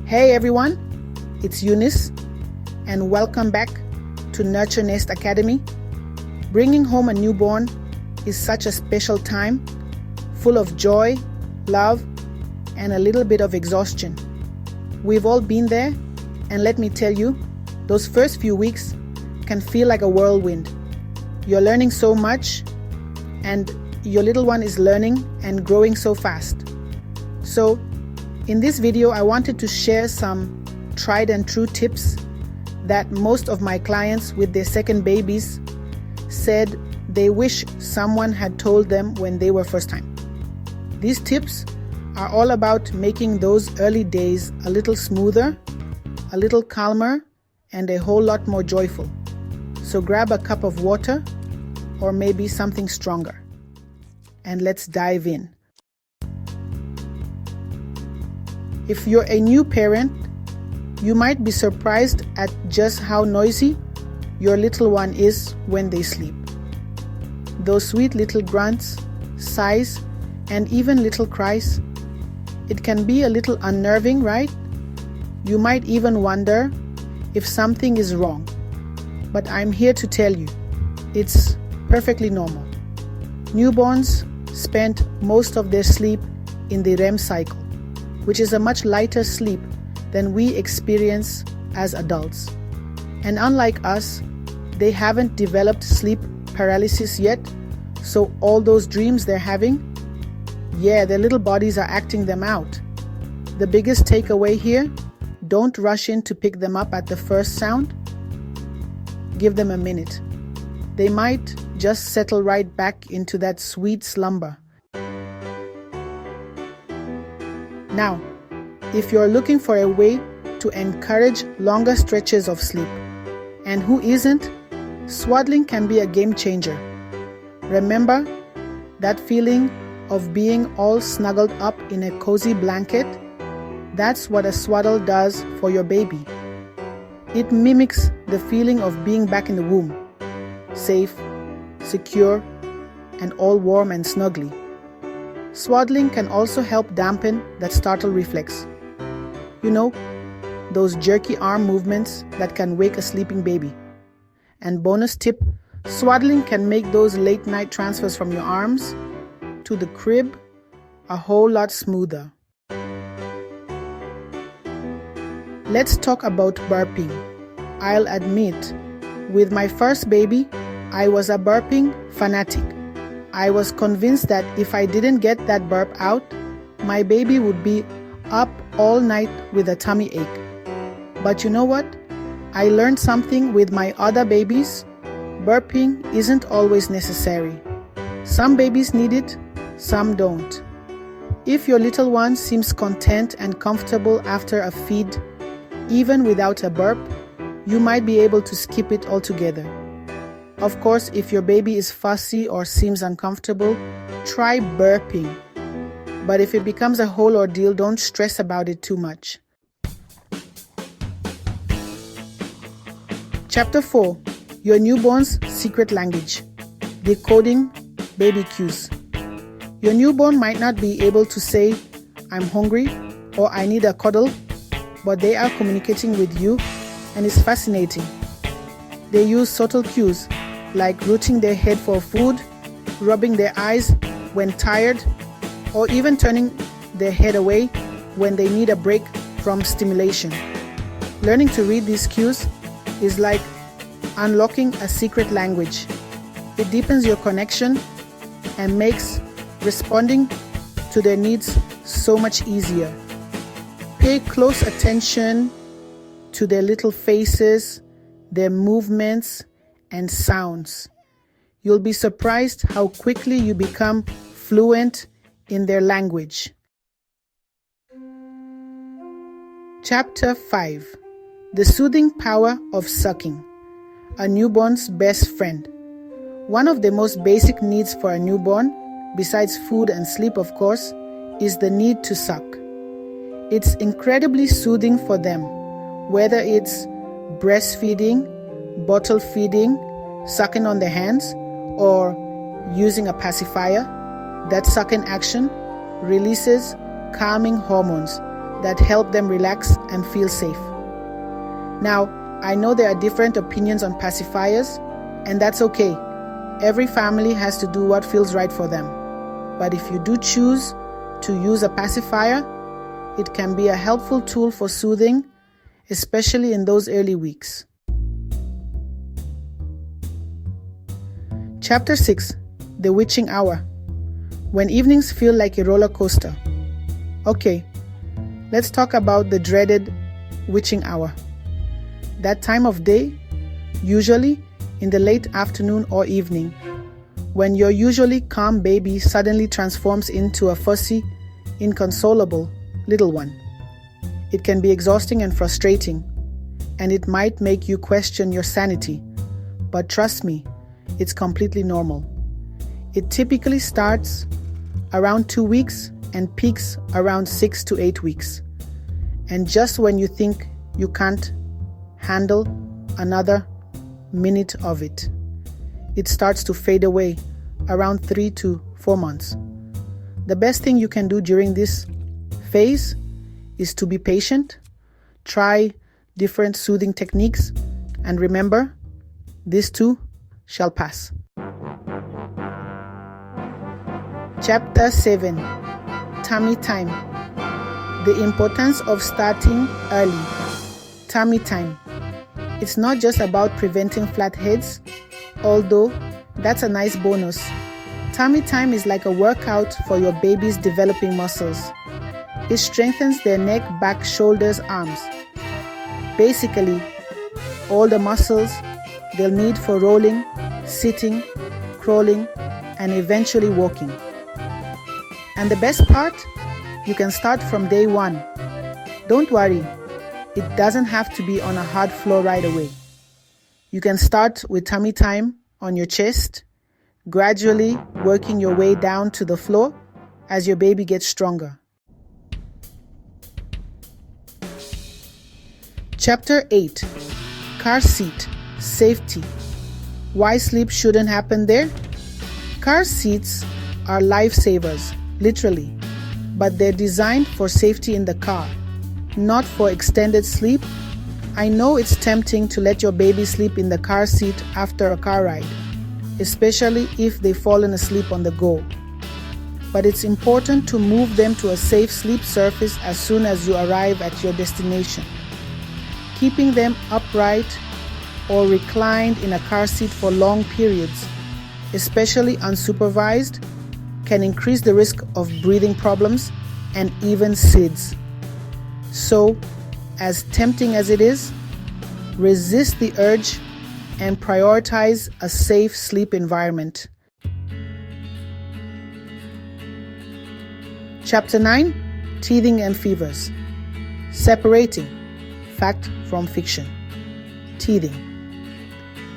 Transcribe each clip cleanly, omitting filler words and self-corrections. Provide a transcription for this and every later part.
Hey everyone, it's Eunice and welcome back to Nurture Nest Academy. Bringing home a newborn is such a special time, full of joy, love, and a little bit of exhaustion. We've all been there, and let me tell you, those first few weeks can feel like a whirlwind. You're learning so much, and your little one is learning and growing so fast. So, in this video, I wanted to share some tried and true tips that most of my clients with their second babies said they wish someone had told them when they were first time. These tips are all about making those early days a little smoother, a little calmer, and a whole lot more joyful. So grab a cup of water or maybe something stronger, and let's dive in. If you're a new parent, you might be surprised at just how noisy your little one is when they sleep. Those sweet little grunts, sighs, and even little cries, it can be a little unnerving, right? You might even wonder if something is wrong. But I'm here to tell you, it's perfectly normal. Newborns spend most of their sleep in the REM cycle, which is a much lighter sleep than we experience as adults. And unlike us, they haven't developed sleep paralysis yet, so all those dreams they're having, their little bodies are acting them out. The biggest takeaway here, don't rush in to pick them up at the first sound. Give them a minute. They might just settle right back into that sweet slumber. Now, if you're looking for a way to encourage longer stretches of sleep, and who isn't, swaddling can be a game changer. Remember that feeling of being all snuggled up in a cozy blanket? That's what a swaddle does for your baby. It mimics the feeling of being back in the womb, safe, secure, and all warm and snuggly. Swaddling can also help dampen that startle reflex. You know, those jerky arm movements that can wake a sleeping baby. And bonus tip, swaddling can make those late night transfers from your arms to the crib a whole lot smoother. Let's talk about burping. I'll admit, with my first baby, I was a burping fanatic. I was convinced that if I didn't get that burp out, my baby would be up all night with a tummy ache. But you know what? I learned something with my other babies. Burping isn't always necessary. Some babies need it, some don't. If your little one seems content and comfortable after a feed, even without a burp, you might be able to skip it altogether. Of course, if your baby is fussy or seems uncomfortable, try burping. But if it becomes a whole ordeal, don't stress about it too much. Chapter 4. Your newborn's secret language. Decoding baby cues. Your newborn might not be able to say, "I'm hungry" or "I need a cuddle," but they are communicating with you, and it's fascinating. They use subtle cues like rooting their head for food, rubbing their eyes when tired, or even turning their head away when they need a break from stimulation. Learning to read these cues is like unlocking a secret language. It deepens your connection and makes responding to their needs so much easier. Pay close attention to their little faces, their movements, and sounds. You'll be surprised how quickly you become fluent in their language. Chapter 5. The soothing power of sucking. A newborn's best friend. One of the most basic needs for a newborn, besides food and sleep of course, is the need to suck. It's incredibly soothing for them, whether it's breastfeeding, bottle feeding, sucking on their hands, or using a pacifier. That sucking action releases calming hormones that help them relax and feel safe. Now, I know there are different opinions on pacifiers, and that's okay. Every family has to do what feels right for them. But if you do choose to use a pacifier, it can be a helpful tool for soothing, especially in those early weeks. Chapter 6: The Witching Hour. When evenings feel like a roller coaster. Okay, let's talk about the dreaded witching hour. That time of day, usually in the late afternoon or evening, when your usually calm baby suddenly transforms into a fussy, inconsolable little one. It can be exhausting and frustrating, and it might make you question your sanity. But trust me, it's completely normal. It typically starts around 2 weeks and peaks around 6 to 8 weeks. And just when you think you can't handle another minute of it, it starts to fade away around 3 to 4 months. The best thing you can do during this phase is to be patient, try different soothing techniques, and remember, this too shall pass. Chapter 7: Tummy Time. The importance of starting early. Tummy time. It's not just about preventing flatheads, although that's a nice bonus. Tummy time is like a workout for your baby's developing muscles. It strengthens their neck, back, shoulders, arms. Basically, all the muscles they'll need for rolling, sitting, crawling, and eventually walking. And the best part, you can start from day one. Don't worry, it doesn't have to be on a hard floor right away. You can start with tummy time on your chest, gradually working your way down to the floor as your baby gets stronger. Chapter 8: Car Seat Safety. Why sleep shouldn't happen there? Car seats are lifesavers, literally, but they're designed for safety in the car, not for extended sleep. I know it's tempting to let your baby sleep in the car seat after a car ride, especially if they've fallen asleep on the go. But it's important to move them to a safe sleep surface as soon as you arrive at your destination. Keeping them upright or reclined in a car seat for long periods, especially unsupervised, can increase the risk of breathing problems and even SIDS. So, as tempting as it is, resist the urge and prioritize a safe sleep environment. Chapter 9: Teething and Fevers. Separating fact from fiction. Teething.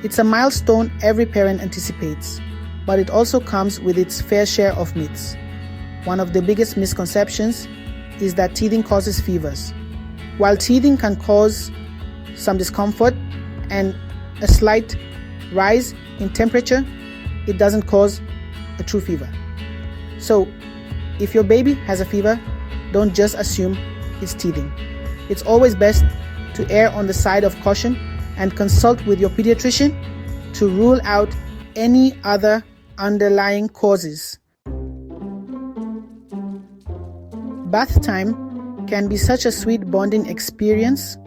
It's a milestone every parent anticipates, but it also comes with its fair share of myths. One of the biggest misconceptions is that teething causes fevers. While teething can cause some discomfort and a slight rise in temperature, it doesn't cause a true fever. So, if your baby has a fever, don't just assume it's teething. It's always best to err on the side of caution and consult with your pediatrician to rule out any other underlying causes. Bath time can be such a sweet bonding experience,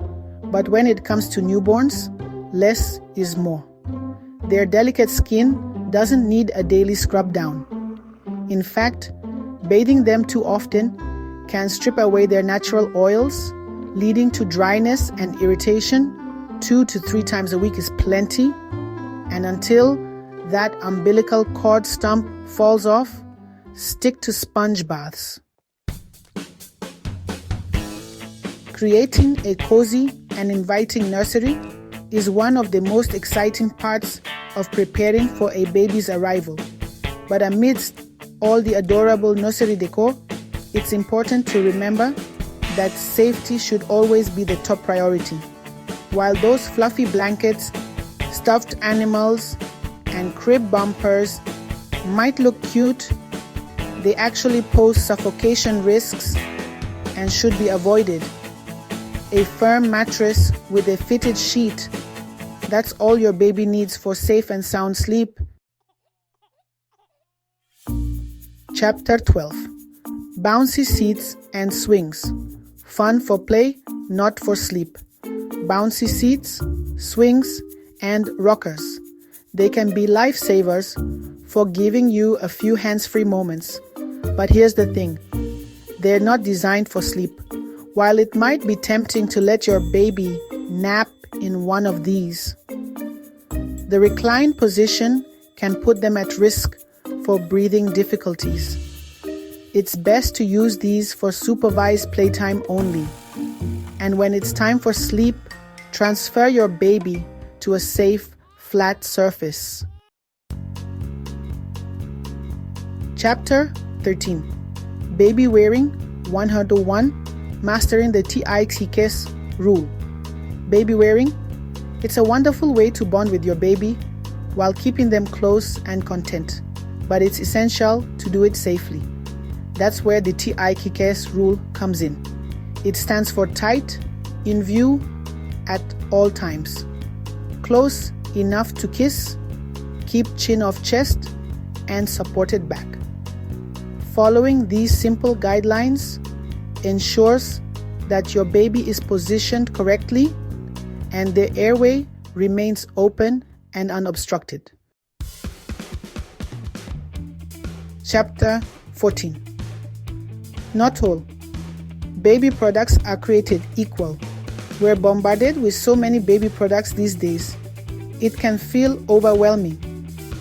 but when it comes to newborns, less is more. Their delicate skin doesn't need a daily scrub down. In fact, bathing them too often can strip away their natural oils, leading to dryness and irritation. 2 to 3 times a week is plenty, and until that umbilical cord stump falls off, stick to sponge baths. Creating a cozy and inviting nursery is one of the most exciting parts of preparing for a baby's arrival. But amidst all the adorable nursery decor, it's important to remember that safety should always be the top priority. While those fluffy blankets, stuffed animals, and crib bumpers might look cute, they actually pose suffocation risks and should be avoided. A firm mattress with a fitted sheet. That's all your baby needs for safe and sound sleep. Chapter 12. Bouncy seats and swings. Fun for play, not for sleep. Bouncy seats, swings, and rockers. They can be lifesavers for giving you a few hands-free moments. But here's the thing. They're not designed for sleep. While it might be tempting to let your baby nap in one of these, the reclined position can put them at risk for breathing difficulties. It's best to use these for supervised playtime only. And when it's time for sleep, transfer your baby to a safe, flat surface. Chapter 13. Baby Wearing 101. Mastering the lthy rule. Baby wearing. It's a wonderful way to bond with your baby while keeping them close and content, but it's essential to do it safely. That's where the lthy rule comes in. It stands for tight, in view, at all times. Close enough to kiss, keep chin off chest, and supported back. Following these simple guidelines ensures that your baby is positioned correctly and the airway remains open and unobstructed. Chapter 14. Not all baby products are created equal. We're bombarded with so many baby products these days. It can feel overwhelming,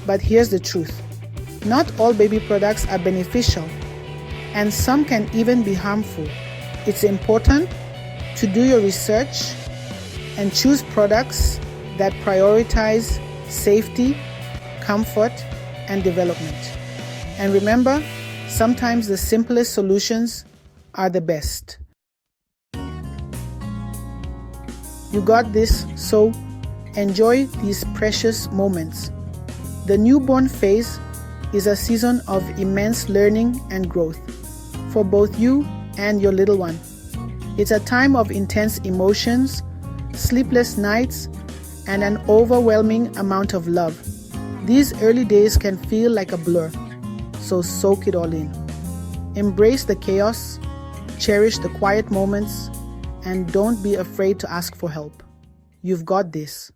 but here's the truth. Not all baby products are beneficial, and some can even be harmful. It's important to do your research and choose products that prioritize safety, comfort, and development. And remember, sometimes the simplest solutions are the best. You got this, so enjoy these precious moments. The newborn phase is a season of immense learning and growth for both you and your little one. It's a time of intense emotions, sleepless nights, and an overwhelming amount of love. These early days can feel like a blur, so soak it all in. Embrace the chaos, cherish the quiet moments, and don't be afraid to ask for help. You've got this.